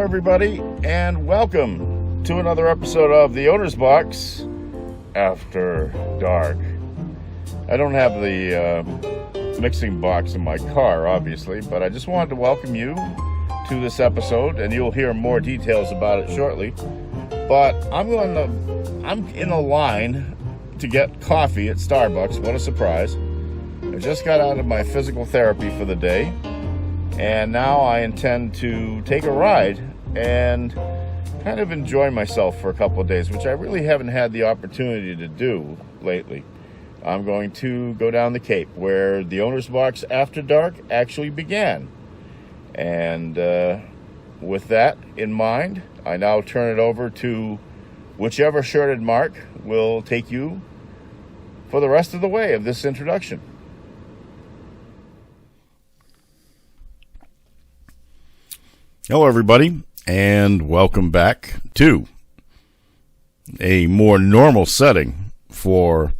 everybody, and welcome to another episode of The Owner's Box After Dark. I don't have the mixing box in my car, obviously, but I just wanted to welcome you to this episode, and you'll hear more details about it shortly. But I'm in a line to get coffee at Starbucks. What a surprise. I just got out of my physical therapy for the day, and now I intend to take a ride and kind of enjoy myself for a couple of days, which I really haven't had the opportunity to do lately. I'm going to go down the Cape, where the Owner's Box After Dark actually began. And with that in mind, I now turn it over to whichever shirted Mark will take you for the rest of the way of this introduction. Hello, everybody, and welcome back to a more normal setting for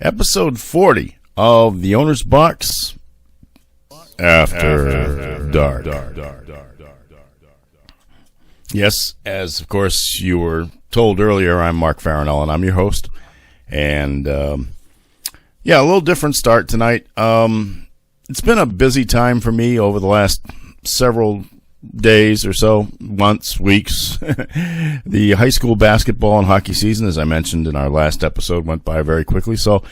episode 40 of The Owner's Box After Dark. Yes, as of course you were told earlier, I'm Mark Farinella, and I'm your host. And a little different start tonight. It's been a busy time for me over the last several days or so, months, weeks. The high school basketball and hockey season, as I mentioned in our last episode, went by very quickly. So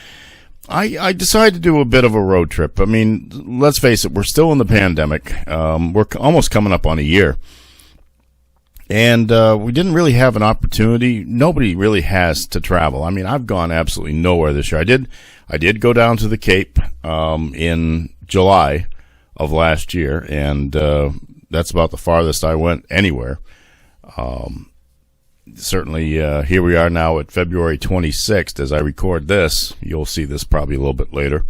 I decided to do a bit of a road trip. I mean, let's face it, we're still in the pandemic. We're almost coming up on a year. And we didn't really have an opportunity. Nobody really has to travel. I mean, I've gone absolutely nowhere this year. I did go down to the Cape in July of last year, and that's about the farthest I went anywhere. Certainly, here we are now at February 26th. As I record this, you'll see this probably a little bit later.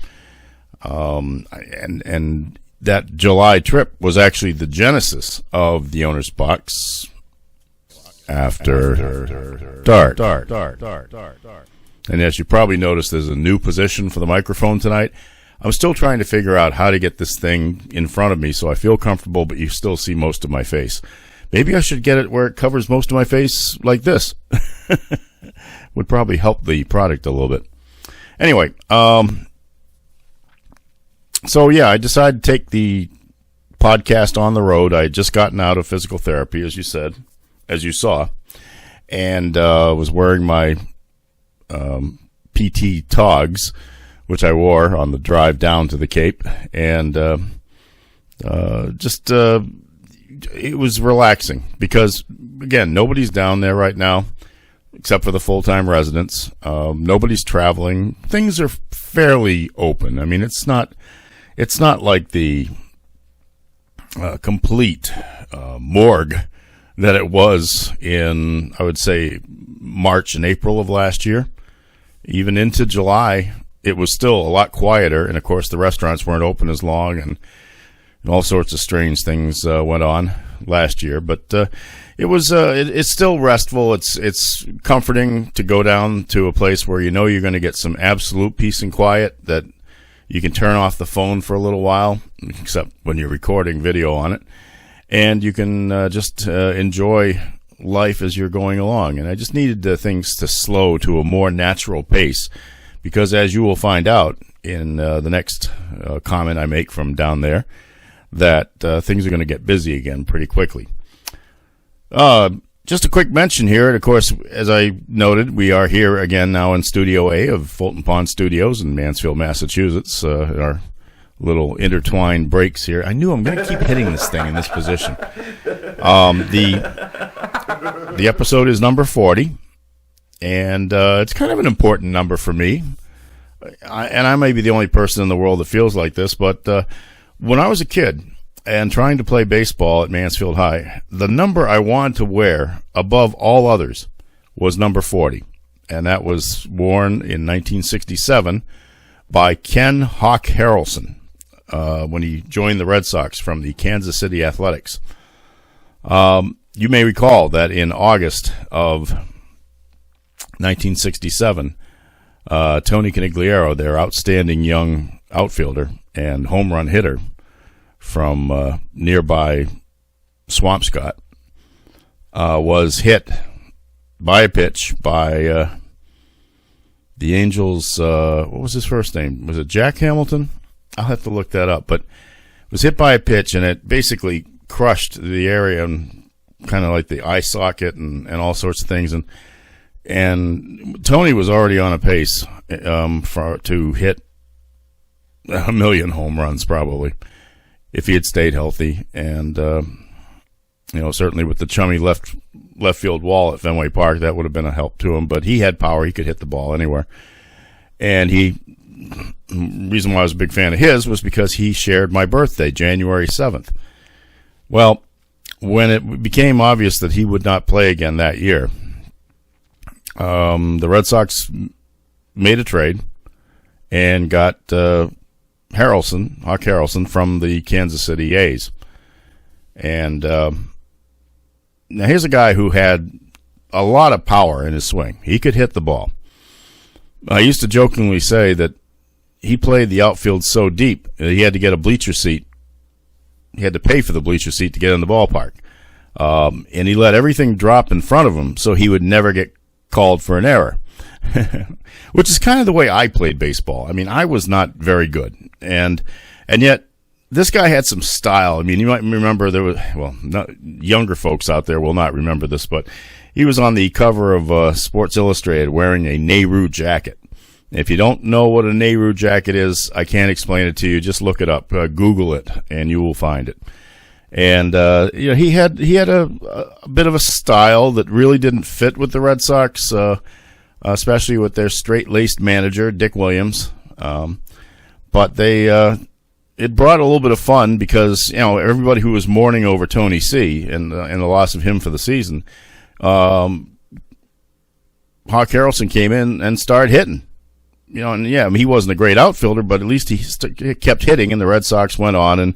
And that July trip was actually the genesis of the Owner's Box After Dark. And as you probably noticed, there's a new position for the microphone tonight. I'm still trying to figure out how to get this thing in front of me so I feel comfortable, but you still see most of my face. Maybe I should get it where it covers most of my face like this. Would probably help the product a little bit. Anyway, I decided to take the podcast on the road. I had just gotten out of physical therapy, as you saw, and was wearing my PT togs, which I wore on the drive down to the Cape, and it was relaxing because, again, nobody's down there right now except for the full-time residents. Nobody's traveling. Things are fairly open. I mean, it's not like the complete morgue that it was in, I would say, March and April of last year. Even into July, it was still a lot quieter, and of course the restaurants weren't open as long, and all sorts of strange things went on last year. But it's still restful. It's comforting to go down to a place where you know you're going to get some absolute peace and quiet, that you can turn off the phone for a little while, except when you're recording video on it, and you can just enjoy life as you're going along. And I just needed things to slow to a more natural pace, because as you will find out in the next comment I make from down there, that things are going to get busy again pretty quickly. Just a quick mention here, and of course, as I noted, we are here again now in Studio A of Fulton Pond Studios in Mansfield, Massachusetts, in our little intertwined breaks here. I knew I'm going to keep hitting this thing in this position. The episode is number 40. And it's kind of an important number for me. I may be the only person in the world that feels like this, but when I was a kid and trying to play baseball at Mansfield High, the number I wanted to wear above all others was number 40. And that was worn in 1967 by Ken Hawk Harrelson when he joined the Red Sox from the Kansas City Athletics. You may recall that in August of 1967, Tony Conigliaro, their outstanding young outfielder and home run hitter from nearby Swampscott, was hit by a pitch by the Angels. What was his first name? Was it Jack Hamilton? I'll have to look that up. But was hit by a pitch, and it basically crushed the area and kind of like the eye socket and all sorts of things. And Tony was already on a pace to hit 1 million home runs probably if he had stayed healthy. And certainly with the chummy left field wall at Fenway Park, that would have been a help to him. But he had power; he could hit the ball anywhere. And the reason why I was a big fan of his was because he shared my birthday, January 7th. Well, when it became obvious that he would not play again that year, the Red Sox made a trade and got Hawk Harrelson from the Kansas City A's. And now here's a guy who had a lot of power in his swing. He could hit the ball. I used to jokingly say that he played the outfield so deep that he had to get a bleacher seat. He had to pay for the bleacher seat to get in the ballpark. And he let everything drop in front of him so he would never get called for an error, which is kind of the way I played baseball. I mean, I was not very good. And yet this guy had some style. I mean, you might remember younger folks out there will not remember this, but he was on the cover of Sports Illustrated wearing a Nehru jacket. If you don't know what a Nehru jacket is, I can't explain it to you. Just look it up, Google it, and you will find it. And he had a bit of a style that really didn't fit with the Red Sox, especially with their straight-laced manager, Dick Williams. But it brought a little bit of fun because everybody who was mourning over Tony C. and the loss of him for the season, Hawk Harrelson came in and started hitting. He wasn't a great outfielder, but at least he kept hitting, and the Red Sox went on and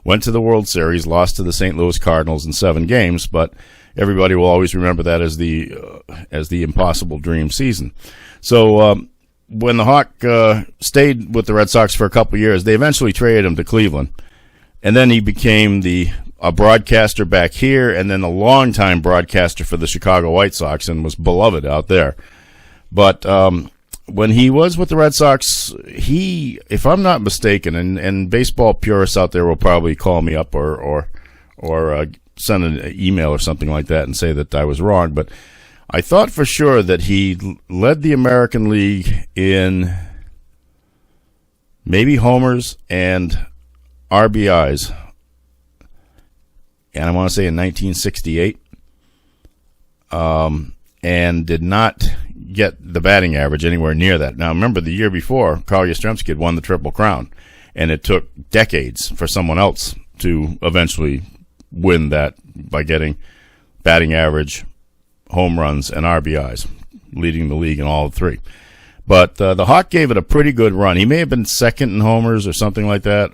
went to the World Series, lost to the St. Louis Cardinals in 7 games, but everybody will always remember that as the impossible dream season. So when the Hawk stayed with the Red Sox for a couple of years, they eventually traded him to Cleveland, and then he became a broadcaster back here, and then a longtime broadcaster for the Chicago White Sox, and was beloved out there. But when he was with the Red Sox, if I'm not mistaken, and baseball purists out there will probably call me up or send an email or something like that and say that I was wrong, but I thought for sure that he led the American League in maybe homers and RBIs, and I want to say in 1968, and did not get the batting average anywhere near that. Now, remember, the year before, Carl Yastrzemski had won the Triple Crown, and it took decades for someone else to eventually win that by getting batting average, home runs, and RBIs, leading the league in all 3. But the Hawk gave it a pretty good run. He may have been second in homers or something like that,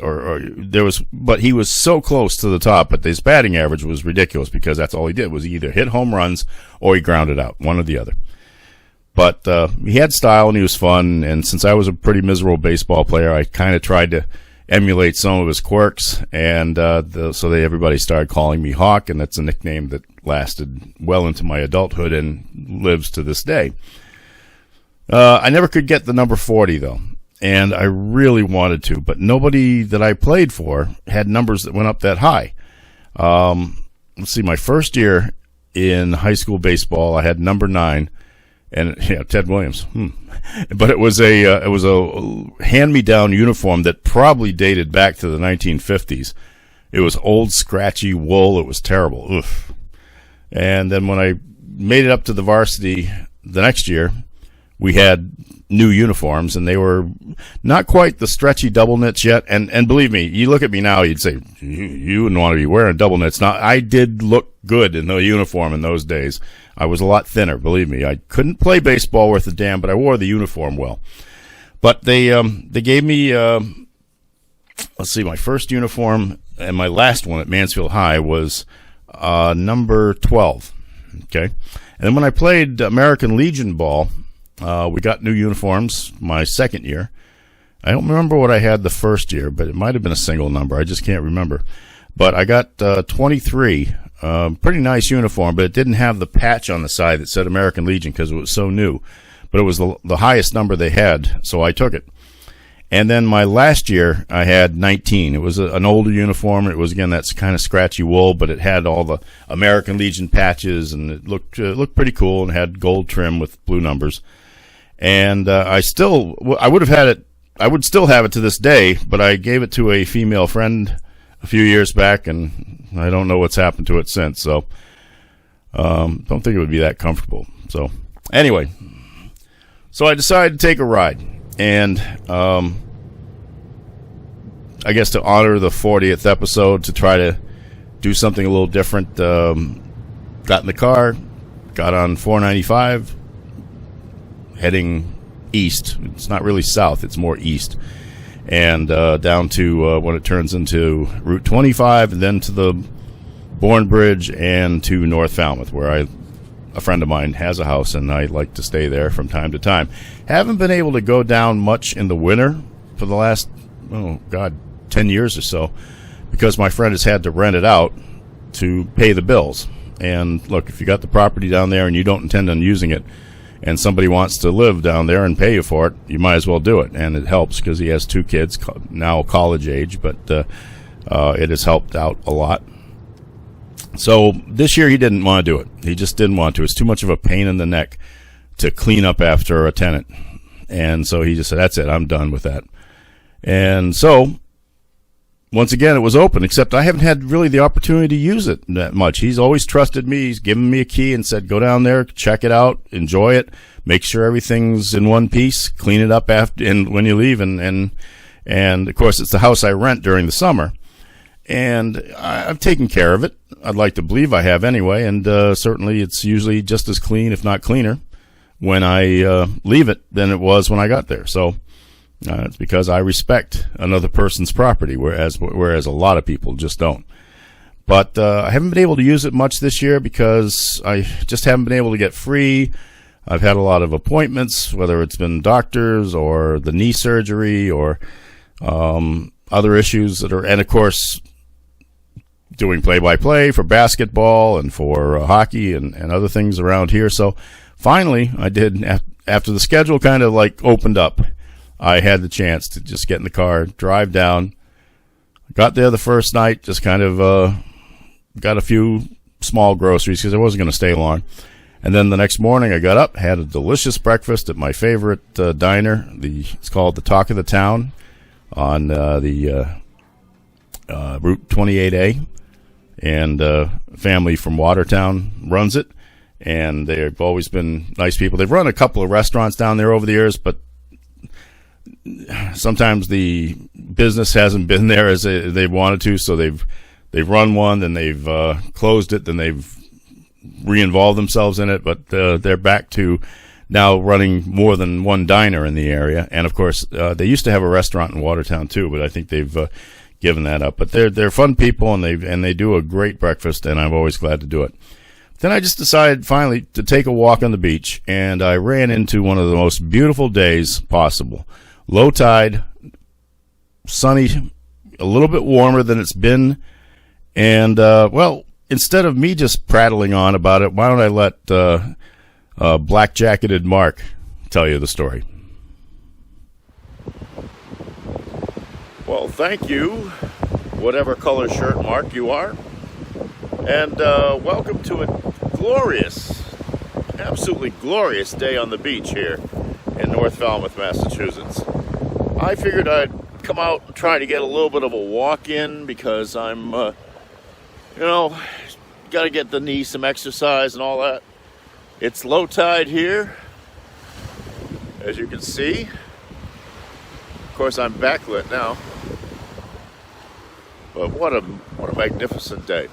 but he was so close to the top. But his batting average was ridiculous because that's all he did was either hit home runs or he grounded out, one or the other. But he had style and he was fun. And since I was a pretty miserable baseball player, I kind of tried to emulate some of his quirks. And everybody started calling me Hawk, and that's a nickname that lasted well into my adulthood and lives to this day. I never could get the number 40, though, and I really wanted to, but nobody that I played for had numbers that went up that high. Let's see, my first year in high school baseball, I had number 9, and Ted Williams. But it was a hand-me-down uniform that probably dated back to the 1950s. It was old, scratchy wool. It was terrible. Oof. And then when I made it up to the varsity the next year, we had new uniforms, and they were not quite the stretchy double knits yet. And believe me, you look at me now, you'd say, you wouldn't want to be wearing double knits. Now, I did look good in the uniform in those days. I was a lot thinner, believe me. I couldn't play baseball worth a damn, but I wore the uniform well. But they gave me, let's see, my first uniform and my last one at Mansfield High was number 12. Okay. And then when I played American Legion ball, we got new uniforms my second year. I don't remember what I had the first year, but it might have been a single number. I just can't remember. But I got 23 Pretty nice uniform, but it didn't have the patch on the side that said American Legion because it was so new. But it was the highest number they had, so I took it. And then my last year, I had 19. It was an older uniform. It was, again, that's kind of scratchy wool, but it had all the American Legion patches, and it looked pretty cool and had gold trim with blue numbers. And I would still have it to this day, but I gave it to a female friend a few years back, and I don't know what's happened to it since. So don't think it would be that comfortable. So anyway, so I decided to take a ride. And I guess to honor the 40th episode, to try to do something a little different, got in the car, got on 495, heading east. It's not really south, it's more east. And down to when it turns into Route 25, and then to the Bourne Bridge and to North Falmouth, where a friend of mine has a house, and I like to stay there from time to time. Haven't been able to go down much in the winter for the last, 10 years or so, because my friend has had to rent it out to pay the bills. And look, if you got the property down there and you don't intend on using it, and somebody wants to live down there and pay you for it, you might as well do it. And it helps because he has 2 kids, now college age, but it has helped out a lot. So this year he didn't want to do it. He just didn't want to. It's too much of a pain in the neck to clean up after a tenant. And so he just said, that's it, I'm done with that. And so, once again, it was open, except I haven't had really the opportunity to use it that much. He's always trusted me. He's given me a key and said, go down there, check it out, enjoy it, make sure everything's in one piece, clean it up after and when you leave. And of course, it's the house I rent during the summer. And I've taken care of it. I'd like to believe I have anyway, and certainly it's usually just as clean, if not cleaner, when I leave it than it was when I got there. So it's because I respect another person's property, whereas a lot of people just don't. But I haven't been able to use it much this year because I just haven't been able to get free. I've had a lot of appointments, whether it's been doctors or the knee surgery or other issues that are, and of course, doing play-by-play for basketball and for hockey and other things around here. So finally, I did, after the schedule kind of like opened up, I had the chance to just get in the car, drive down. Got there the first night, just kind of got a few small groceries because I wasn't going to stay long. And then the next morning I got up, had a delicious breakfast at my favorite diner. It's called the Talk of the Town on the Route 28A. And family from Watertown runs it. And they've always been nice people. They've run a couple of restaurants down there over the years, but sometimes the business hasn't been there as they wanted to, so they've run one, then they've closed it, then they've re-involved themselves in it, but they're back to now running more than one diner in the area. And of course, they used to have a restaurant in Watertown too, but I think they've given that up. But they're fun people, and they do a great breakfast, and I'm always glad to do it. Then I just decided finally to take a walk on the beach, and I ran into one of the most beautiful days possible. Low tide, sunny, a little bit warmer than it's been, and well, instead of me just prattling on about it, why don't I let black-jacketed Mark tell you the story? Well, thank you, whatever color shirt Mark you are, and welcome to a glorious, absolutely glorious day on the beach here in North Falmouth, Massachusetts. I figured I'd come out and try to get a little bit of a walk in because I'm, got to get the knee some exercise and all that. It's low tide here, as you can see. Of course, I'm backlit now. But what a magnificent day.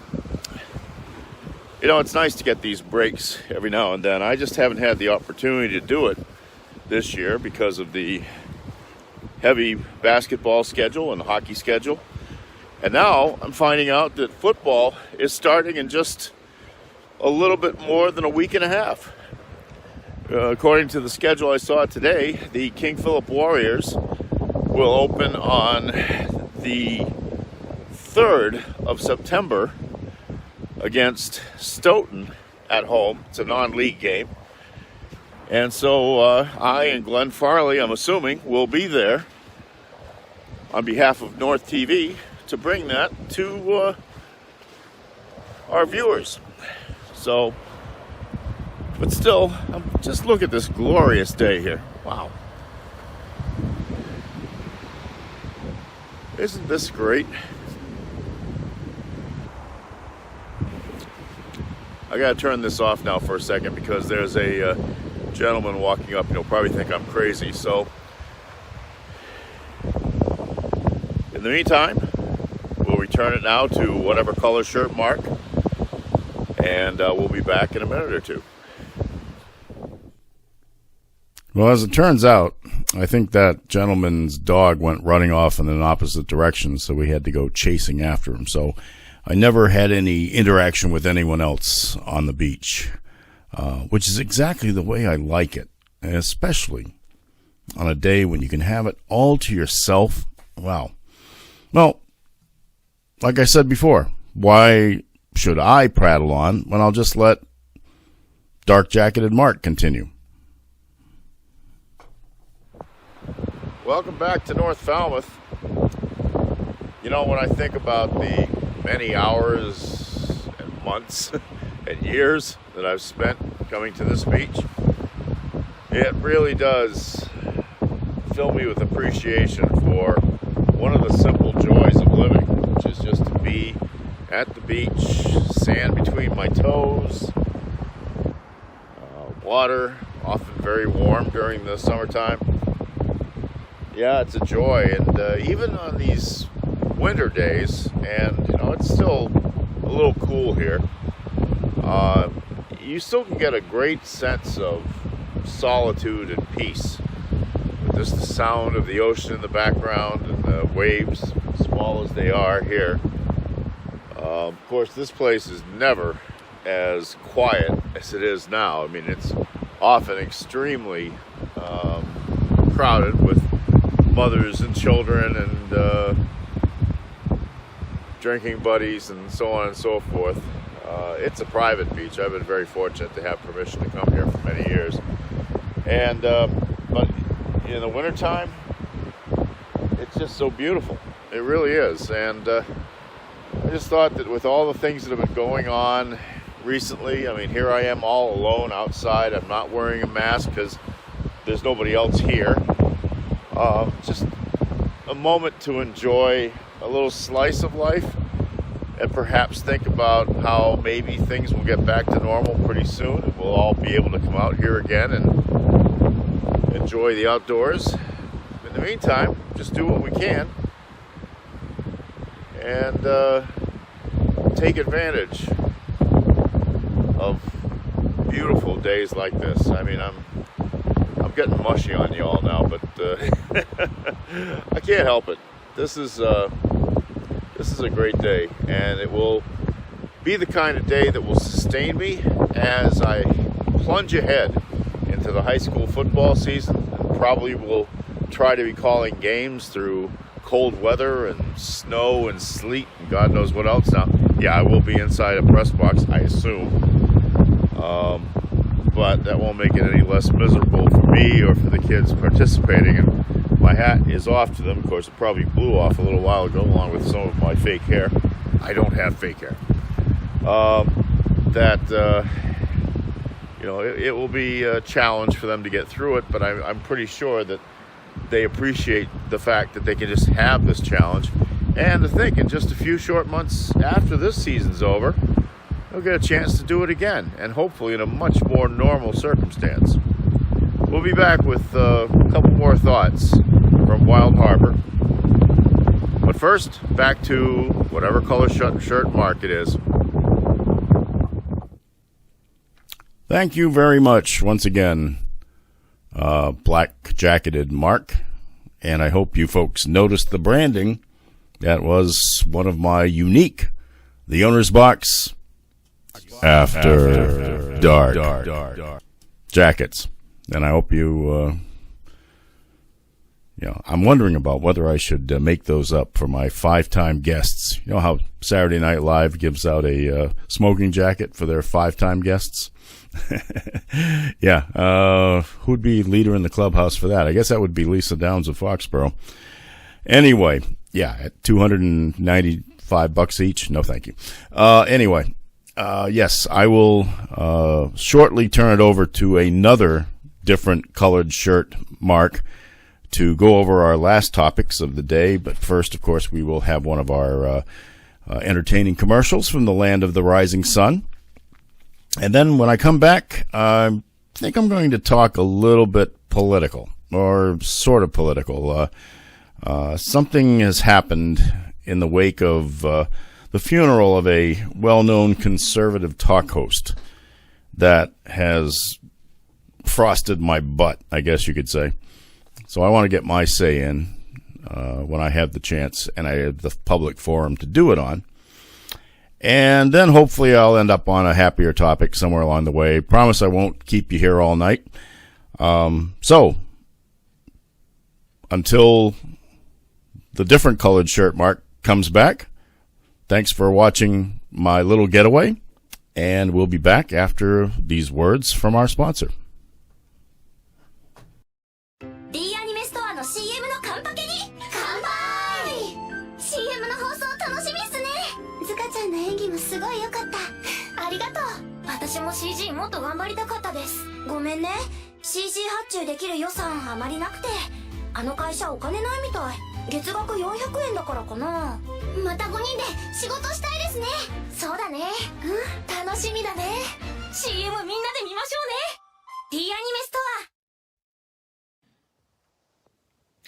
You know, it's nice to get these breaks every now and then. I just haven't had the opportunity to do it this year because of the heavy basketball schedule and hockey schedule. And now I'm finding out that football is starting in just a little bit more than a week and a half. According to the schedule I saw today, the King Philip Warriors will open on the 3rd of September against Stoughton at home. It's a non-league game. And so I and Glenn Farley, I'm assuming, will be there on behalf of North TV to bring that to our viewers. So, but still, just look at this glorious day here. Wow. Isn't this great? I gotta turn this off now for a second because there's a gentleman walking up. He'll probably think I'm crazy. So, in the meantime, we'll return it now to whatever color shirt Mark, and we'll be back in a minute or two. Well, as it turns out, I think that gentleman's dog went running off in an opposite direction, so we had to go chasing after him. So I never had any interaction with anyone else on the beach, which is exactly the way I like it, and especially on a day when you can have it all to yourself. Wow. Well, like I said before, why should I prattle on when I'll just let dark-jacketed Mark continue? Welcome back to North Falmouth. You know, when I think about the many hours and months and years that I've spent coming to this beach, it really does fill me with appreciation for one of the simple joys of living, which is just to be at the beach, sand between my toes, water, often very warm during the summertime. Yeah, it's a joy, and even on these winter days, and you know, it's still a little cool here, you still can get a great sense of solitude and peace with just the sound of the ocean in the background and the waves, small as they are here. Of course, this place is never as quiet as it is now. I mean, it's often extremely crowded with mothers and children and drinking buddies and so on and so forth. It's a private beach. I've been very fortunate to have permission to come here for many years. And but in the wintertime, it's just so beautiful. It really is. And I just thought that with all the things that have been going on recently, I mean, here I am all alone outside. I'm not wearing a mask because there's nobody else here. Just a moment to enjoy a little slice of life and perhaps think about how maybe things will get back to normal pretty soon and we'll all be able to come out here again and enjoy the outdoors. In the meantime, just do what we can and take advantage of beautiful days like this. I mean, I'm getting mushy on y'all now, but I can't help it. This is a great day, and it will be the kind of day that will sustain me as I plunge ahead into the high school football season, and probably will try to be calling games through cold weather and snow and sleet and God knows what else. Now, yeah, I will be inside a press box, I assume. But that won't make it any less miserable for me or for the kids participating. And my hat is off to them. Of course, it probably blew off a little while ago along with some of my fake hair. I don't have fake hair. You know, it will be a challenge for them to get through it, but I'm pretty sure that they appreciate the fact that they can just have this challenge. And to think in just a few short months after this season's over, they'll get a chance to do it again, and hopefully in a much more normal circumstance. We'll be back with a couple more thoughts from Wild Harbor. But first, back to whatever color shirt Mark it is. Thank you very much once again, black-jacketed Mark. And I hope you folks noticed the branding. That was one of my unique, the owner's box, After Dark jackets. And I hope you I'm wondering about whether I should make those up for my 5-time guests. You know how Saturday Night Live gives out a smoking jacket for their 5-time guests? Yeah. Who'd be leader in the clubhouse for that? I guess that would be Lisa Downs of Foxborough. Anyway, yeah, at $295 each. No, thank you. Anyway, yes, I will shortly turn it over to another different colored shirt, Mark, to go over our last topics of the day. But first, of course, we will have one of our entertaining commercials from the land of the rising sun. And then when I come back, I think I'm going to talk a little bit political, or sort of political. Something has happened in the wake of the funeral of a well-known conservative talk host that has frosted my butt, I guess you could say. So I want to get my say in when I have the chance and I have the public forum to do it on. And then hopefully I'll end up on a happier topic somewhere along the way. Promise I won't keep you here all night. So until the different colored shirt Mark comes back, thanks for watching my little getaway. And we'll be back after these words from our sponsor. D アニメストアの CM のカンパケに乾杯 CM の放送楽しみっすねズカちゃんの演技もすごい良かったありがとう私も CG もっと頑張りたかったですごめんね CG 発注できる予算あまりなくてあの会社お金ないみたい月額400円だからかなまた5人で仕事したいですねそうだねうん楽しみだね CM みんなで見ましょうね D アニメストア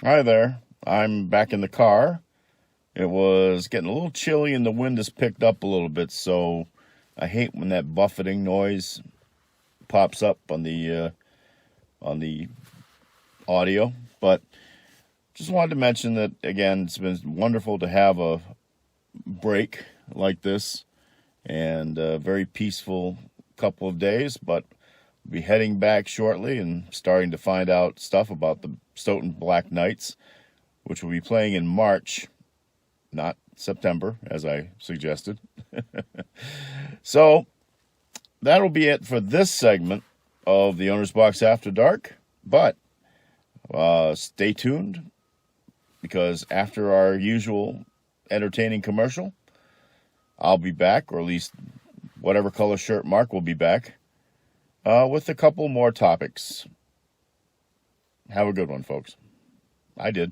Hi there. I'm back in the car. It was getting a little chilly and the wind has picked up a little bit, so I hate when that buffeting noise pops up on the audio. But just wanted to mention that, again, it's been wonderful to have a break like this and a very peaceful couple of days, but we'll be heading back shortly and starting to find out stuff about the Stoughton Black Knights, which will be playing in March, not September, as I suggested. So that'll be it for this segment of the Owner's Box After Dark. But stay tuned, because after our usual entertaining commercial, I'll be back, or at least whatever color shirt Mark will be back, with a couple more topics. Have a good one, folks. I did.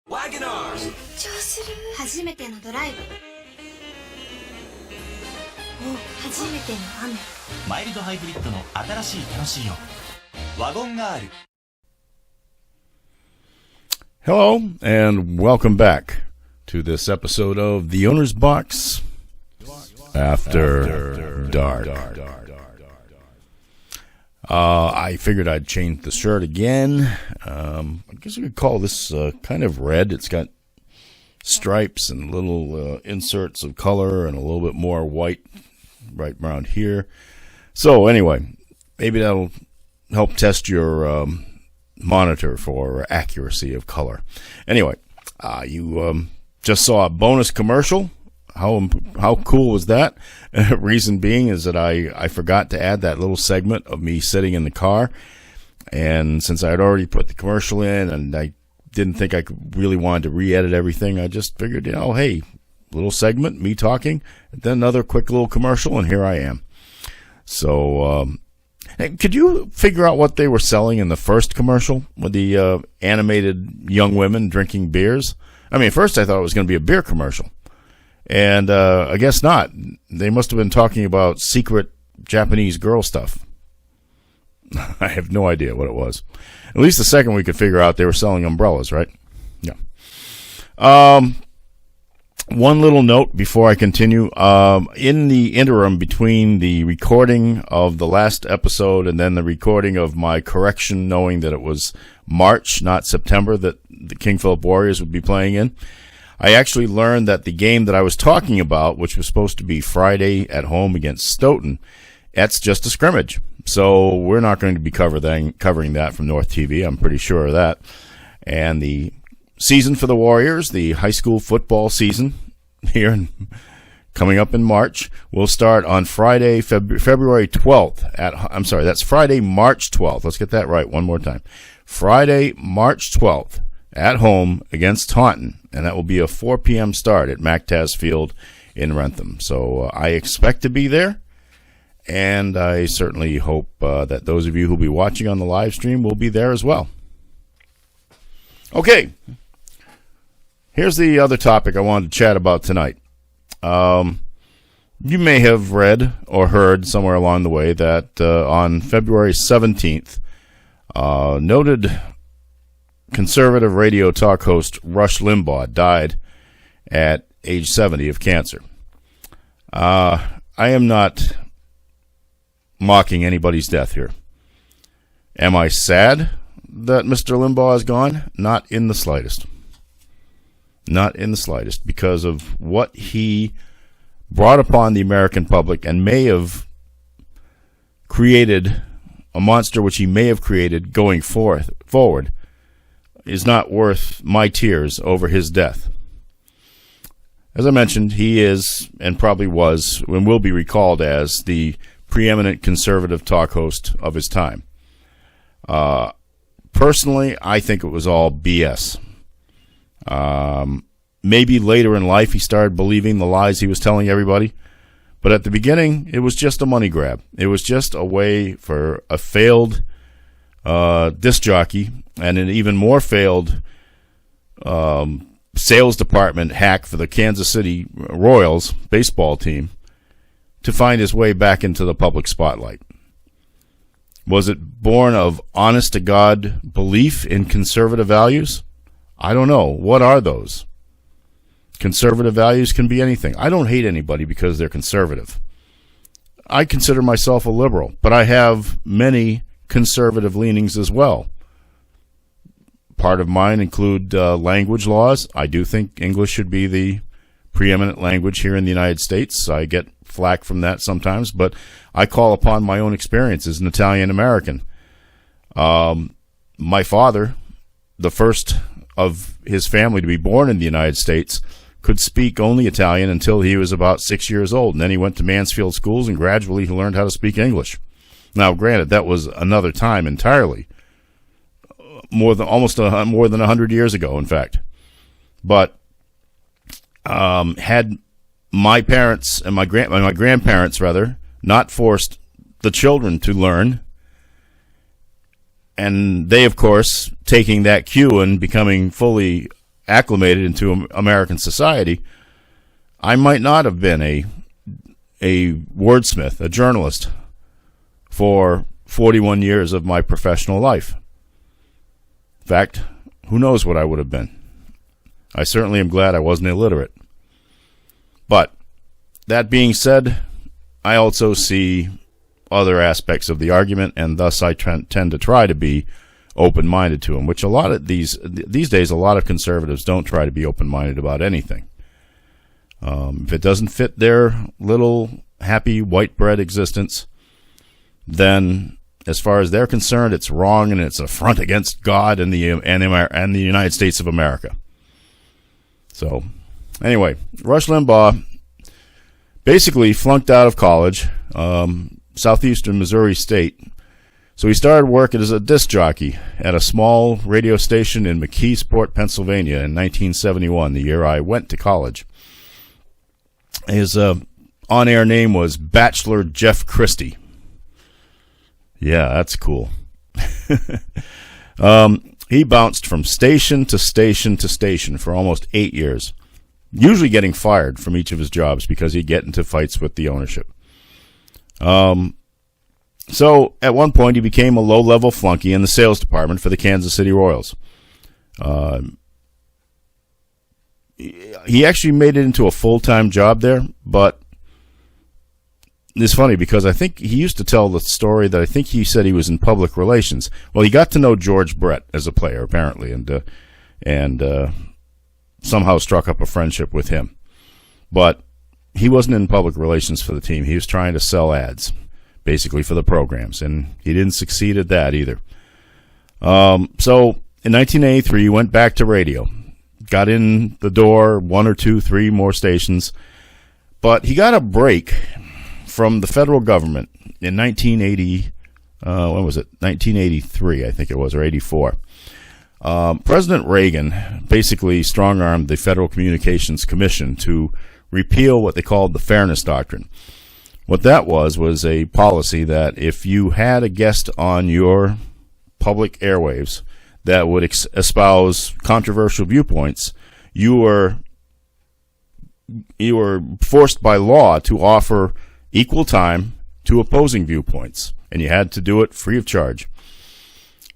Wagonars 緊張する初めてのドライブお初めての雨マイルドハイブリッドの新しい楽しいよワゴンガール Hello, and welcome back to this episode of The Owner's Box After Dark. I figured I'd change the shirt again. I guess we could call this kind of red. It's got stripes and little inserts of color and a little bit more white right around here. So anyway, maybe that'll help test your monitor for accuracy of color. Anyway, you just saw a bonus commercial. How cool was that? Reason being is that I forgot to add that little segment of me sitting in the car. And since I had already put the commercial in and I didn't think I really wanted to re-edit everything, I just figured, hey, little segment, me talking, and then another quick little commercial, and here I am. So, could you figure out what they were selling in the first commercial with the animated young women drinking beers? I mean, at first I thought it was going to be a beer commercial. And I guess not. They must have been talking about secret Japanese girl stuff. I have no idea what it was. At least the second we could figure out they were selling umbrellas, right? Yeah. One little note before I continue. In the interim between the recording of the last episode and then the recording of my correction, knowing that it was March, not September, that the King Philip Warriors would be playing in, I actually learned that the game that I was talking about, which was supposed to be Friday at home against Stoughton, that's just a scrimmage. So we're not going to be covering that from North TV. I'm pretty sure of that. And the season for the Warriors, the high school football season coming up in March, will start on Friday, February 12th. That's Friday, March 12th. Let's get that right one more time. Friday, March 12th at home against Taunton. And that will be a 4 p.m. start at MacTaz Field in Rentham. So I expect to be there. And I certainly hope that those of you who will be watching on the live stream will be there as well. Okay. Here's the other topic I wanted to chat about tonight. You may have read or heard somewhere along the way that on February 17th, noted conservative radio talk host Rush Limbaugh died at age 70 of cancer. I am not mocking anybody's death here. Am I sad that Mr. Limbaugh is gone? Not in the slightest. Not in the slightest, because of what he brought upon the American public and may have created, a monster which he may have created going forward, is not worth my tears over his death. As I mentioned, he is, and probably was, and will be recalled as the preeminent conservative talk host of his time. Personally, I think it was all BS. Maybe later in life he started believing the lies he was telling everybody, but at the beginning it was just a money grab. It was just a way for a failed disc jockey and an even more failed sales department hack for the Kansas City Royals baseball team to find his way back into the public spotlight. Was it born of honest-to-God belief in conservative values? I don't know. What are those? Conservative values can be anything. I don't hate anybody because they're conservative. I consider myself a liberal, but I have many conservative leanings as well. Part of mine include language laws. I do think English should be the preeminent language here in the United States. I get flack from that sometimes, but I call upon my own experience as an Italian American. My father, the first of his family to be born in the United States, could speak only Italian until he was about 6 years old, and then he went to Mansfield schools, and gradually he learned how to speak English. Now, granted, that was another time entirely, more than 100 years ago, in fact. But had my parents and my grandparents rather not forced the children to learn, and they, of course, taking that cue and becoming fully acclimated into American society, I might not have been a wordsmith, a journalist, for 41 years of my professional life. In fact, who knows what I would have been. I certainly am glad I wasn't illiterate. But that being said, I also see other aspects of the argument, and thus I tend to try to be open-minded to them, which a lot of these days, a lot of conservatives don't try to be open-minded about anything. If it doesn't fit their little happy white bread existence, then as far as they're concerned, it's wrong and it's an affront against God and the United States of America. So, anyway, Rush Limbaugh basically flunked out of college, Southeastern Missouri State. So he started working as a disc jockey at a small radio station in McKeesport, Pennsylvania in 1971, the year I went to college. His on-air name was Bachelor Jeff Christie. Yeah, that's cool. He bounced from station to station to station for almost 8 years, usually getting fired from each of his jobs because he'd get into fights with the ownership. So at one point he became a low-level flunky in the sales department for the Kansas City Royals. He actually made it into a full-time job there, but it's funny because I think he used to tell the story that I think he said he was in public relations. Well, he got to know George Brett as a player, apparently, and somehow struck up a friendship with him. But he wasn't in public relations for the team. He was trying to sell ads. basically, for the programs. And he didn't succeed at that either. So in 1983, he went back to radio. Got in the door, 1 or 2, 3 more stations. But he got a break from the federal government in 1980. When was it? 1983, I think it was, or 84. President Reagan basically strong-armed the Federal Communications Commission to repeal what they called the Fairness Doctrine. What that was a policy that if you had a guest on your public airwaves that would espouse controversial viewpoints, you were forced by law to offer equal time to opposing viewpoints, and you had to do it free of charge.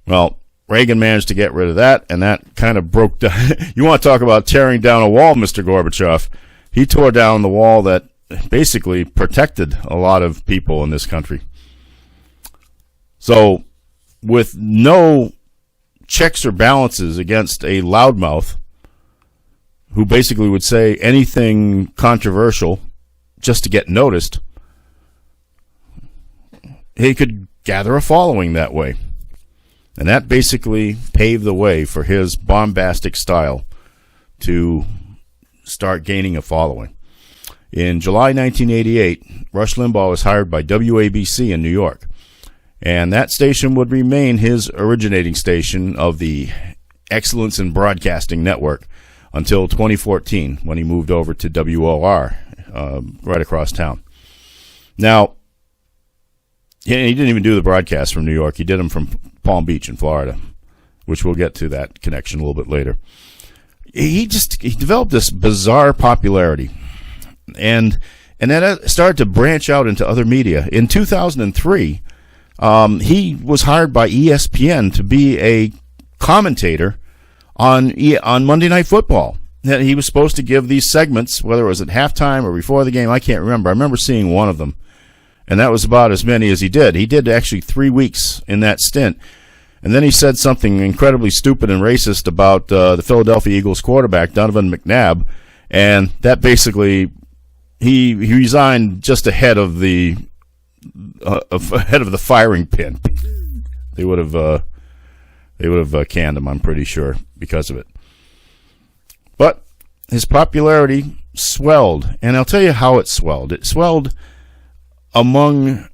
Well, Reagan managed to get rid of that, and that kind of broke down. You want to talk about tearing down a wall, Mr. Gorbachev. He tore down the wall that basically protected a lot of people in this country. So, with no checks or balances against a loudmouth who basically would say anything controversial just to get noticed, he could gather a following that way. And that basically paved the way for his bombastic style to start gaining a following. In July 1988, Rush Limbaugh was hired by WABC in New York. And that station would remain his originating station of the Excellence in Broadcasting Network until 2014, when he moved over to WOR right across town. Now, he didn't even do the broadcasts from New York. He did them from Palm Beach in Florida, which we'll get to that connection a little bit later. He developed this bizarre popularity, and then it started to branch out into other media. In 2003, he was hired by ESPN to be a commentator on Monday Night Football. He was supposed to give these segments, whether it was at halftime or before the game, I can't remember. I remember seeing one of them, and that was about as many as he did. He did actually 3 weeks in that stint. And then he said something incredibly stupid and racist about the Philadelphia Eagles quarterback, Donovan McNabb, and that basically, he resigned just ahead of the firing pin. They would have canned him, I'm pretty sure, because of it. But his popularity swelled, and I'll tell you how it swelled. It swelled among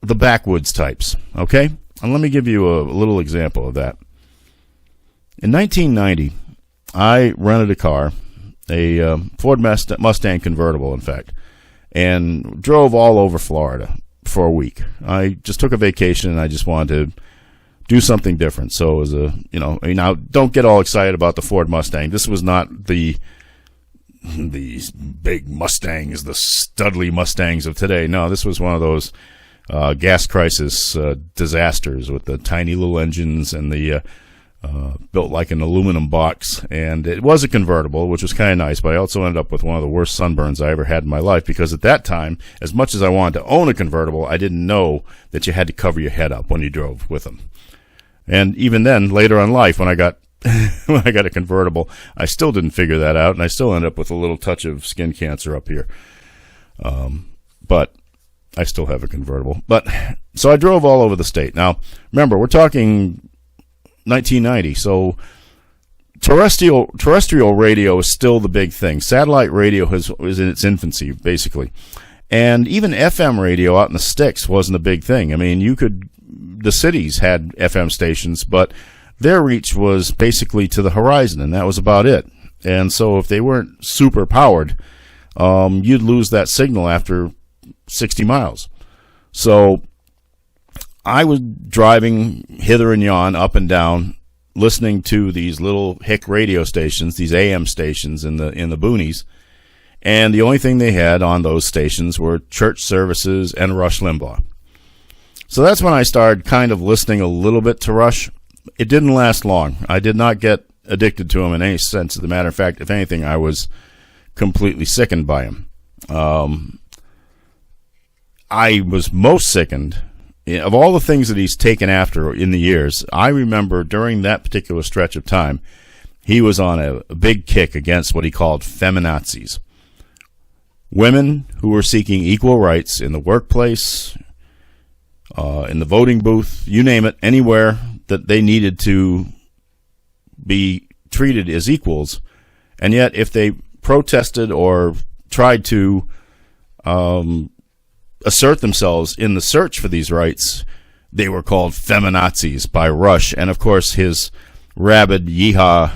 the backwoods types, okay? And let me give you a little example of that. In 1990, I rented a car, a Ford Mustang convertible, in fact, and drove all over Florida for a week. I just took a vacation, and I just wanted to do something different. So it was now don't get all excited about the Ford Mustang. This was not these big Mustangs, the Studley Mustangs of today. No, this was one of those gas crisis disasters with the tiny little engines and the built like an aluminum box. And it was a convertible, which was kind of nice, but I also ended up with one of the worst sunburns I ever had in my life, because at that time, as much as I wanted to own a convertible, I didn't know that you had to cover your head up when you drove with them. And even then, later in life, when I got a convertible, I still didn't figure that out, and I still ended up with a little touch of skin cancer up here. But I still have a convertible. But so I drove all over the state. Now, remember, we're talking 1990, so terrestrial radio is still the big thing. Satellite radio is in its infancy, basically. And even FM radio out in the sticks wasn't a big thing. I mean, the cities had FM stations, but their reach was basically to the horizon, and that was about it. And so if they weren't super powered, you'd lose that signal after 60 miles. So I was driving hither and yon, up and down, listening to these little hick radio stations, these AM stations in the boonies, and the only thing they had on those stations were church services and Rush Limbaugh. So that's when I started kind of listening a little bit to Rush. It didn't last long. I did not get addicted to him in any sense of the matter. In fact, if anything, I was completely sickened by him. I was most sickened of all the things that he's taken after in the years. I remember during that particular stretch of time, he was on a big kick against what he called feminazis. Women who were seeking equal rights in the workplace, in the voting booth, you name it, anywhere that they needed to be treated as equals. And yet, if they protested or tried to assert themselves in the search for these rights, they were called feminazis by Rush, and of course his rabid yeehaw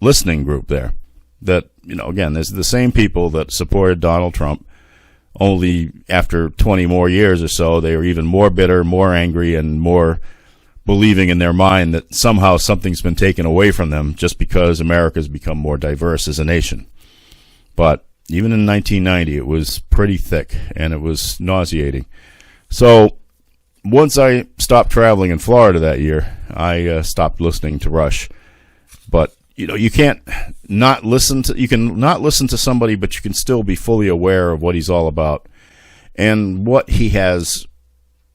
listening group there. That, again, there's the same people that supported Donald Trump, only after 20 more years or so, they were even more bitter, more angry, and more believing in their mind that somehow something's been taken away from them just because America's become more diverse as a nation. But even in 1990, it was pretty thick, and it was nauseating. So once I stopped traveling in Florida that year, I stopped listening to Rush. But you can't not listen to. You can not listen to somebody, but you can still be fully aware of what he's all about and what he has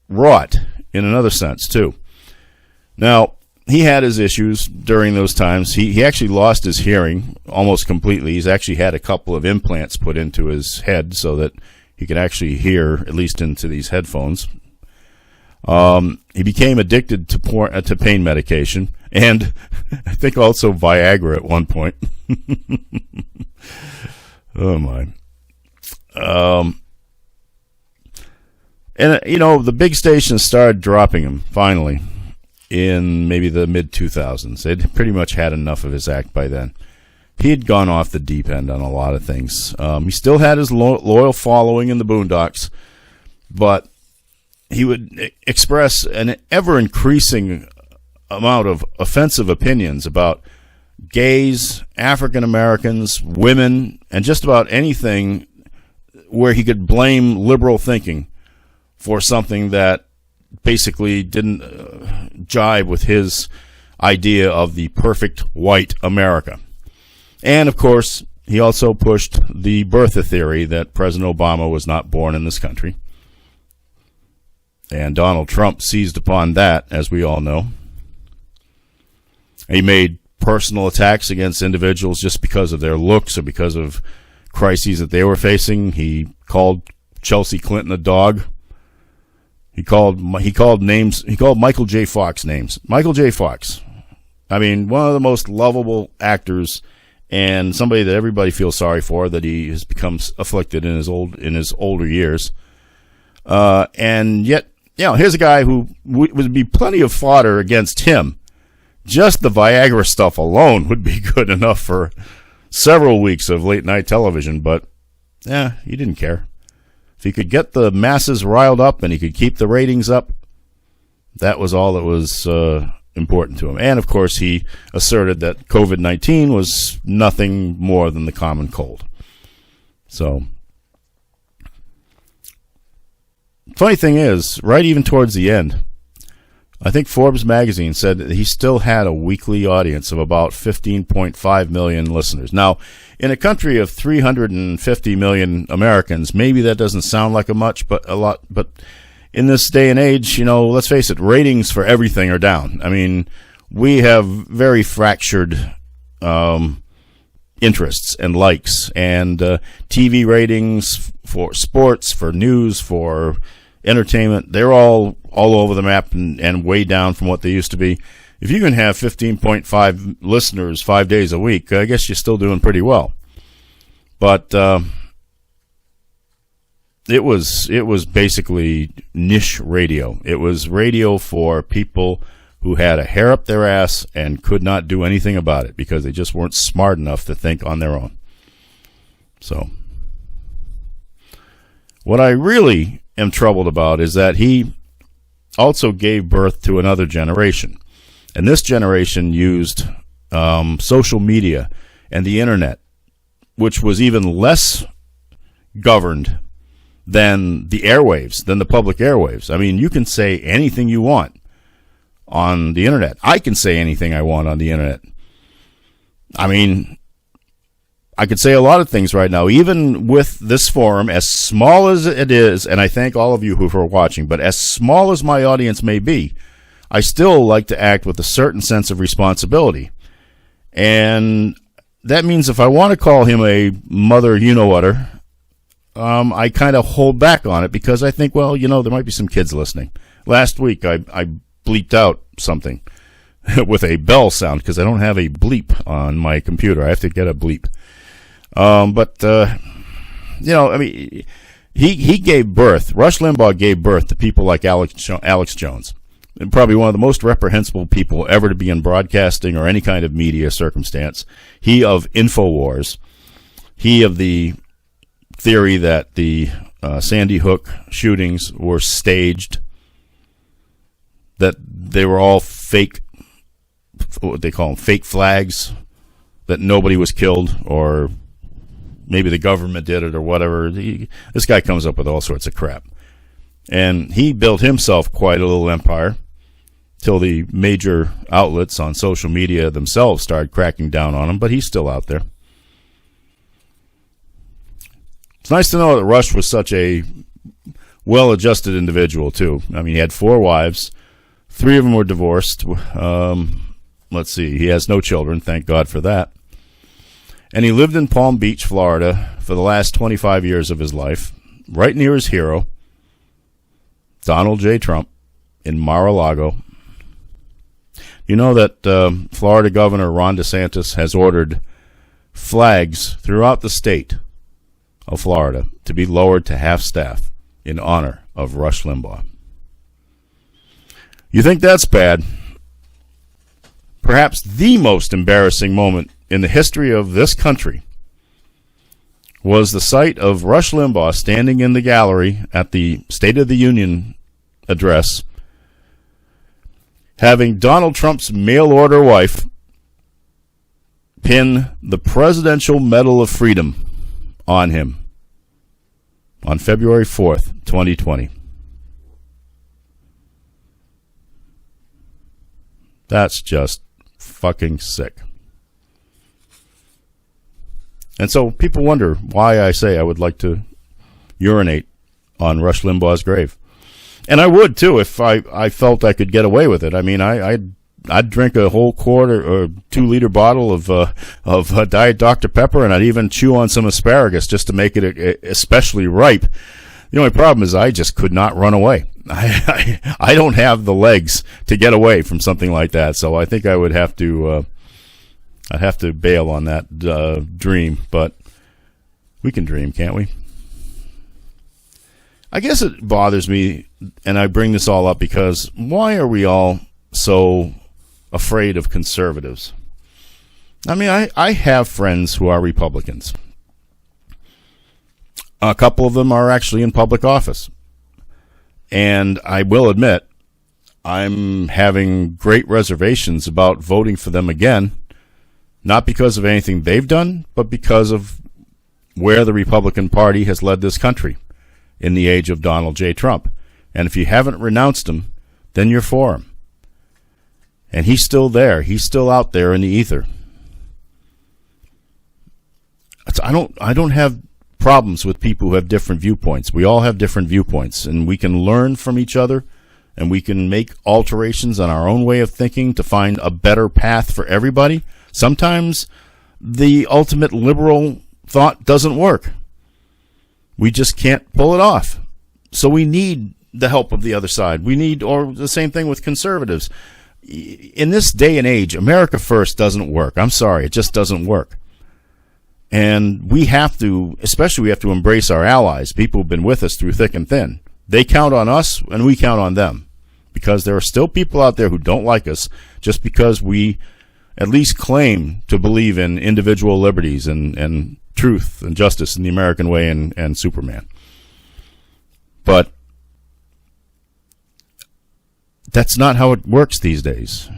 wrought in another sense too. Now, he had his issues during those times. He actually lost his hearing almost completely. He's actually had a couple of implants put into his head so that he could actually hear, at least into these headphones. He became addicted to pain medication, and I think also Viagra at one point. Oh my. And the big stations started dropping him finally in maybe the mid-2000s. They'd pretty much had enough of his act by then. He had gone off the deep end on a lot of things. He still had his loyal following in the Boondocks, but he would express an ever-increasing amount of offensive opinions about gays, African Americans, women, and just about anything where he could blame liberal thinking for something that basically didn't jibe with his idea of the perfect white America. And, of course, he also pushed the birther theory that President Obama was not born in this country. And Donald Trump seized upon that, as we all know. He made personal attacks against individuals just because of their looks or because of crises that they were facing. He called Chelsea Clinton a dog. He called Michael J. Fox names. Michael J. Fox. I mean, one of the most lovable actors and somebody that everybody feels sorry for, that he has become afflicted in his older years. And yet, here's a guy who would be plenty of fodder against him. Just the Viagra stuff alone would be good enough for several weeks of late night television, but he didn't care. If he could get the masses riled up and he could keep the ratings up, that was all that was important to him. And, of course, he asserted that COVID-19 was nothing more than the common cold. So, funny thing is, right even towards the end, I think Forbes magazine said that he still had a weekly audience of about 15.5 million listeners. Now, in a country of 350 million Americans, maybe that doesn't sound like a lot, but in this day and age, let's face it, ratings for everything are down. I mean, we have very fractured interests and likes, and TV ratings for sports, for news, for entertainment, they're all over the map and way down from what they used to be. If you can have 15.5 listeners 5 days a week, I guess you're still doing pretty well. But it was basically niche radio. It was radio for people who had a hair up their ass and could not do anything about it because they just weren't smart enough to think on their own. So, what I really am troubled about is that he also gave birth to another generation. And this generation used social media and the internet, which was even less governed than the airwaves, than the public airwaves. I mean, you can say anything you want on the internet. I can say anything I want on the internet. I mean, I could say a lot of things right now, even with this forum, as small as it is, and I thank all of you who are watching, but as small as my audience may be, I still like to act with a certain sense of responsibility. And that means if I want to call him a mother you-know-whatter, I kind of hold back on it because I think, well, there might be some kids listening. Last week, I bleeped out something with a bell sound because I don't have a bleep on my computer. I have to get a bleep. He gave birth. Rush Limbaugh gave birth to people like Alex Jones, and probably one of the most reprehensible people ever to be in broadcasting or any kind of media circumstance. He of InfoWars. He of the theory that the Sandy Hook shootings were staged, that they were all fake, what they call them, fake flags, that nobody was killed, or maybe the government did it or whatever. This guy comes up with all sorts of crap. And he built himself quite a little empire till the major outlets on social media themselves started cracking down on him, but he's still out there. It's nice to know that Rush was such a well-adjusted individual, too. I mean, he had 4 wives. 3 of them were divorced. Let's see. He has no children. Thank God for that. And he lived in Palm Beach, Florida, for the last 25 years of his life, right near his hero, Donald J. Trump, in Mar-a-Lago. You know that Florida Governor Ron DeSantis has ordered flags throughout the state of Florida to be lowered to half-staff in honor of Rush Limbaugh. You think that's bad? Perhaps the most embarrassing moment in the history of this country was the sight of Rush Limbaugh standing in the gallery at the State of the Union address, having Donald Trump's mail-order wife pin the Presidential Medal of Freedom on him on February 4th, 2020. That's just fucking sick. And so people wonder why I say I would like to urinate on Rush Limbaugh's grave. And I would, too, if I felt I could get away with it. I mean, I'd drink a whole quart or 2-liter bottle of Diet Dr. Pepper, and I'd even chew on some asparagus just to make it especially ripe. The only problem is I just could not run away. I don't have the legs to get away from something like that, so I think I would have to I'd have to bail on that dream. But we can dream, can't we? I guess it bothers me, and I bring this all up because why are we all so afraid of conservatives? I mean, I have friends who are Republicans. A couple of them are actually in public office. And I will admit, I'm having great reservations about voting for them again, not because of anything they've done, but because of where the Republican Party has led this country in the age of Donald J. Trump. And if you haven't renounced him, then you're for him. And he's still there. He's still out there in the ether. I don't have problems with people who have different viewpoints. We all have different viewpoints, and we can learn from each other, and we can make alterations on our own way of thinking to find a better path for everybody. Sometimes the ultimate liberal thought doesn't work. We just can't pull it off. So we need the help of the other side. We need, or the same thing with conservatives. In this day and age, America First doesn't work. I'm sorry, it just doesn't work. And we have to, especially we have to embrace our allies, people who've been with us through thick and thin. They count on us, and we count on them. Because there are still people out there who don't like us just because we at least claim to believe in individual liberties and truth and justice in the American way and Superman. But that's not how it works these days.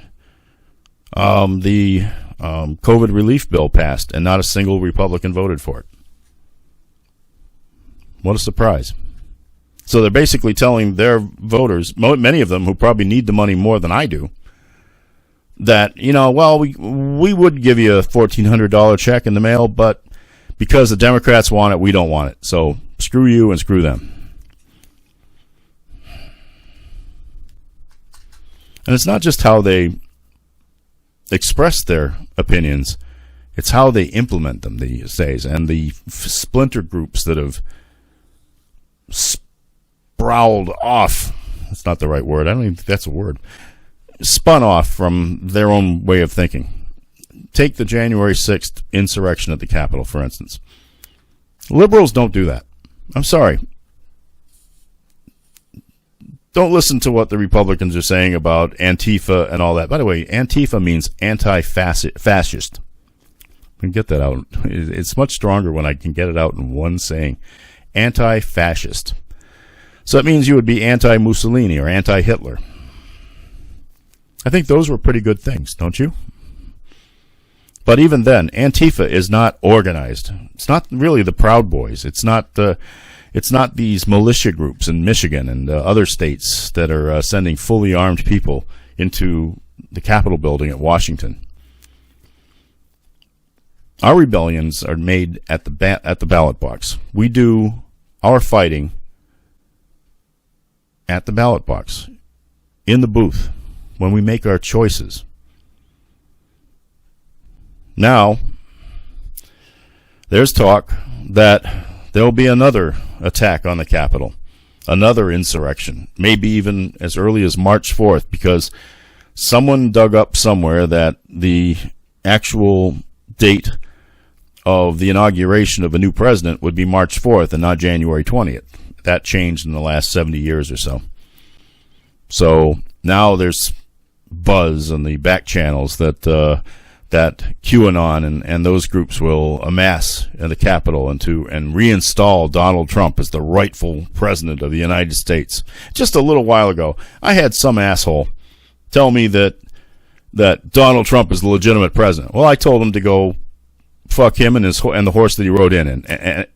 The COVID relief bill passed, and not a single Republican voted for it. What a surprise. So they're basically telling their voters, many of them who probably need the money more than I do, that, we would give you a $1,400 check in the mail, but because the Democrats want it, we don't want it. So screw you and screw them. And it's not just how they express their opinions, it's how they implement them these days, and the splinter groups that have sprawled off That's not the right word. I don't even think that's a word. Spun off from their own way of thinking. Take the January 6th insurrection at the Capitol, for instance. Liberals don't do that. I'm sorry. Don't listen to what the Republicans are saying about Antifa and all that. By the way, Antifa means anti-fascist. I can get that out. It's much stronger when I can get it out in one saying. Anti-fascist. So that means you would be anti-Mussolini or anti-Hitler. I think those were pretty good things, don't you? But even then, Antifa is not organized. It's not really the Proud Boys. It's not these militia groups in Michigan and other states that are sending fully armed people into the Capitol building at Washington. Our rebellions are made at the ballot box. We do our fighting at the ballot box, in the booth, when we make our choices. Now, there's talk that there will be another attack on the Capitol, another insurrection, maybe even as early as March 4th, because someone dug up somewhere that the actual date of the inauguration of a new president would be March 4th and not January 20th. That changed in the last 70 years or so. So now there's buzz on the back channels that QAnon and those groups will amass in the Capitol and reinstall Donald Trump as the rightful president of the United States. Just a little while ago, I had some asshole tell me that Donald Trump is the legitimate president. Well, I told him to go fuck him and the horse that he rode in.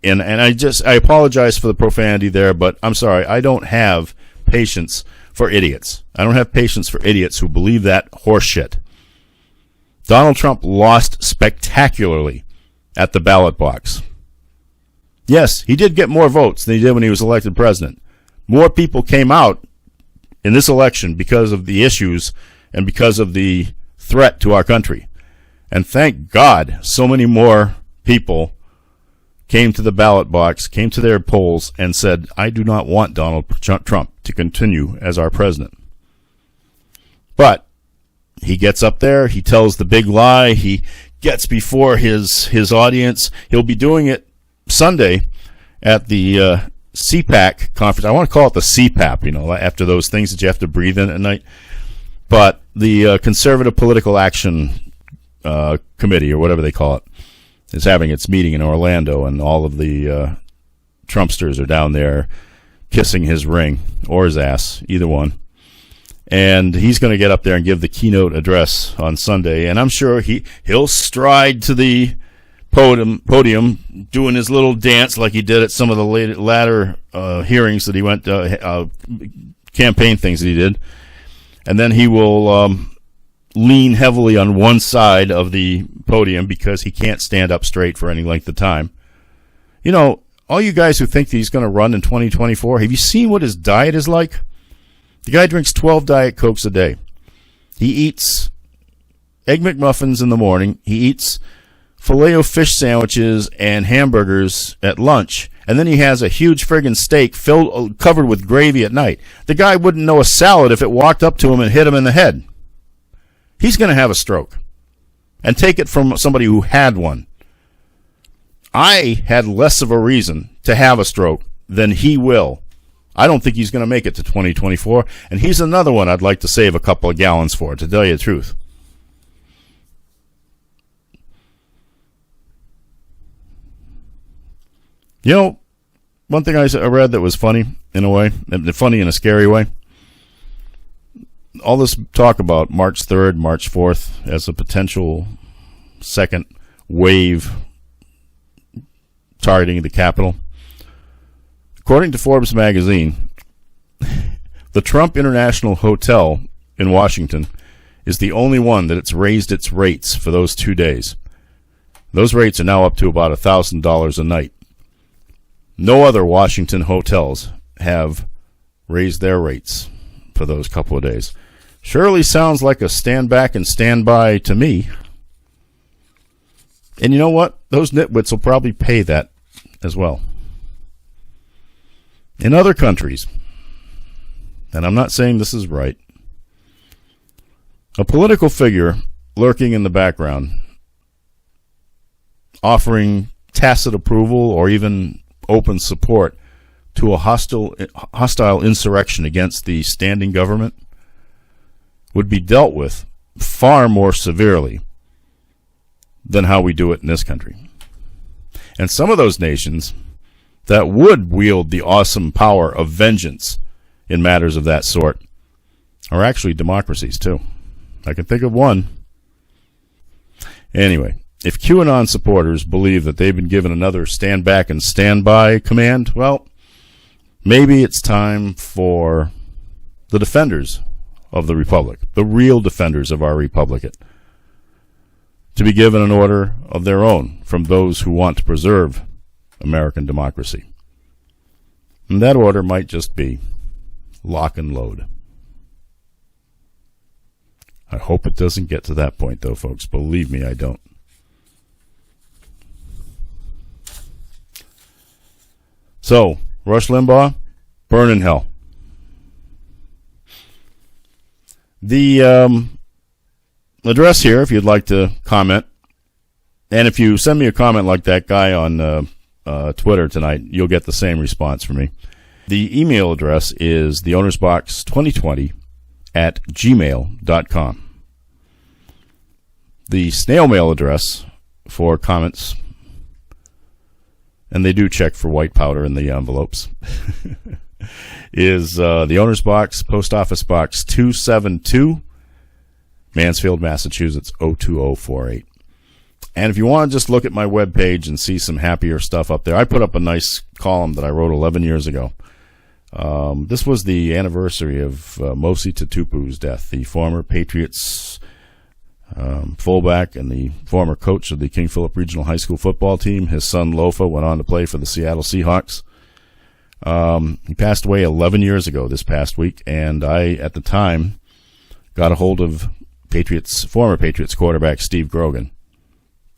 And I apologize for the profanity there, but I'm sorry, I don't have patience for idiots. I don't have patience for idiots who believe that horse shit. Donald Trump lost spectacularly at the ballot box. Yes, he did get more votes than he did when he was elected president. More people came out in this election because of the issues and because of the threat to our country. And thank God so many more people came to the ballot box, came to their polls, and said, I do not want Donald Trump to continue as our president. But he gets up there, he tells the big lie, he gets before his audience. He'll be doing it Sunday at the CPAC conference. I want to call it the CPAP, after those things that you have to breathe in at night. But the Conservative Political Action Committee, or whatever they call it, is having its meeting in Orlando, and all of the Trumpsters are down there kissing his ring or his ass, either one. And he's going to get up there and give the keynote address on Sunday, and I'm sure he'll stride to the podium doing his little dance like he did at some of the latter hearings that he went, campaign things that he did, and then he will lean heavily on one side of the podium because he can't stand up straight for any length of time. All you guys who think that he's going to run in 2024, have you seen what his diet is like? The guy drinks 12 Diet Cokes a day. He eats Egg McMuffins in the morning. He eats Filet-O-Fish sandwiches and hamburgers at lunch. And then he has a huge friggin' steak covered with gravy at night. The guy wouldn't know a salad if it walked up to him and hit him in the head. He's going to have a stroke. And take it from somebody who had one. I had less of a reason to have a stroke than he will. I don't think he's going to make it to 2024, and he's another one I'd like to save a couple of gallons for, to tell you the truth. One thing I read that was funny in a way, funny in a scary way, all this talk about March 3rd, March 4th as a potential second wave targeting the Capitol. According to Forbes magazine, the Trump International Hotel in Washington is the only one that it's raised its rates for those 2 days. Those rates are now up to about $1,000 a night. No other Washington hotels have raised their rates for those couple of days. Surely sounds like a stand back and stand by to me. And you know what? Those nitwits will probably pay that as well. In other countries, and I'm not saying this is right, a political figure lurking in the background, offering tacit approval or even open support to a hostile insurrection against the standing government would be dealt with far more severely than how we do it in this country. And some of those nations that would wield the awesome power of vengeance in matters of that sort are actually democracies too. I can think of one. Anyway, if QAnon supporters believe that they've been given another stand back and stand by command, well, maybe it's time for the defenders of the Republic, the real defenders of our Republic, to be given an order of their own from those who want to preserve American democracy. And that order might just be lock and load. I hope it doesn't get to that point, though, folks. Believe me, I don't. So, Rush Limbaugh, burn in hell. The address here, if you'd like to comment, and if you send me a comment like that guy on Twitter tonight, you'll get the same response from me. The email address is theownersbox2020@gmail.com. The snail mail address for comments, and they do check for white powder in the envelopes, is the Owner's Box, Post Office Box 272, Mansfield, Massachusetts 02048. And if you want to just look at my webpage and see some happier stuff up there, I put up a nice column that I wrote 11 years ago. This was the anniversary of Mosi Tutupu's death, the former Patriots fullback and the former coach of the King Philip Regional High School football team. His son Lofa went on to play for the Seattle Seahawks. He passed away 11 years ago this past week, and I, at the time, got a hold of former Patriots quarterback Steve Grogan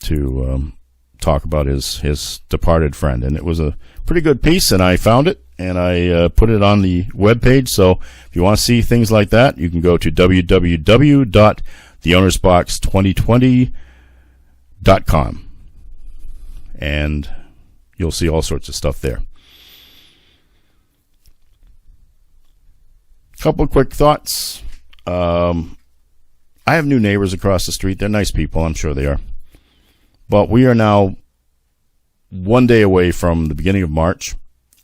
to talk about his departed friend. And it was a pretty good piece, and I found it, and I put it on the webpage. So if you want to see things like that, you can go to www.theownersbox2020.com, and you'll see all sorts of stuff there. Couple of quick thoughts. I have new neighbors across the street. They're nice people. I'm sure they are. But we are now one day away from the beginning of March,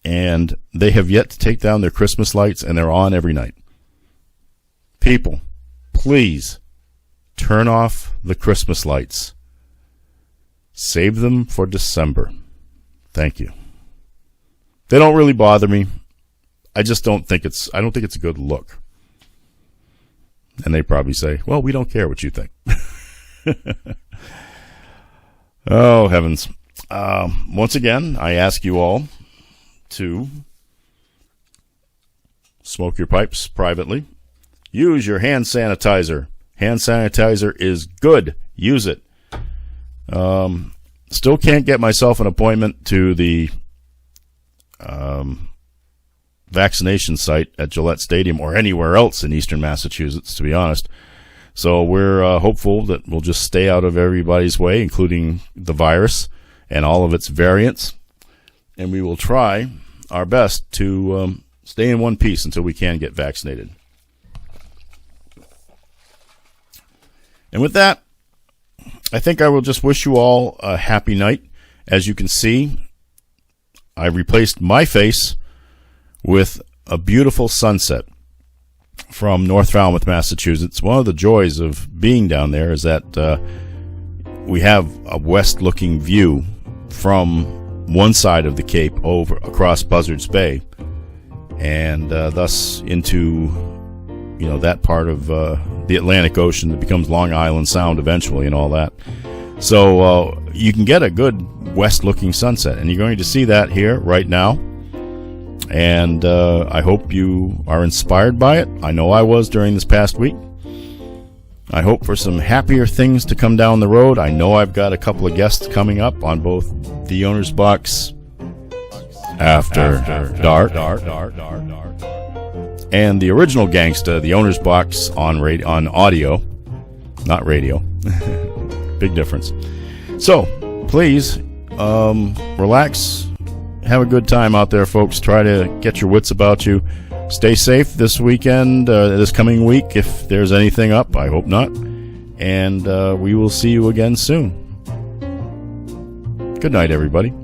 and they have yet to take down their Christmas lights, and they're on every night. People, please turn off the Christmas lights. Save them for December. Thank you. They don't really bother me. I just don't think it's a good look. And they probably say, well, we don't care what you think. Oh, heavens. Once again, I ask you all to smoke your pipes privately. Use your hand sanitizer. Hand sanitizer is good. Use it. Still can't get myself an appointment to the vaccination site at Gillette Stadium or anywhere else in eastern Massachusetts, to be honest. So we're hopeful that we'll just stay out of everybody's way, including the virus and all of its variants. And we will try our best to stay in one piece until we can get vaccinated. And with that, I think I will just wish you all a happy night. As you can see, I replaced my face with a beautiful sunset from North Falmouth, Massachusetts. One of the joys of being down there is that we have a west-looking view from one side of the Cape over across Buzzards Bay, and thus into that part of the Atlantic Ocean that becomes Long Island Sound eventually and all that. So you can get a good west-looking sunset, and you're going to see that here right now. And I hope you are inspired by it. I know I was during this past week. I hope for some happier things to come down the road. I know I've got a couple of guests coming up on both The Owner's Box After Dark and the original Gangsta, the owner's box on audio, not radio. Big difference. So please relax, have a good time out there, folks. Try to get your wits about you. Stay safe this weekend, this coming week, if there's anything up. I hope not. And we will see you again soon. Good night, everybody.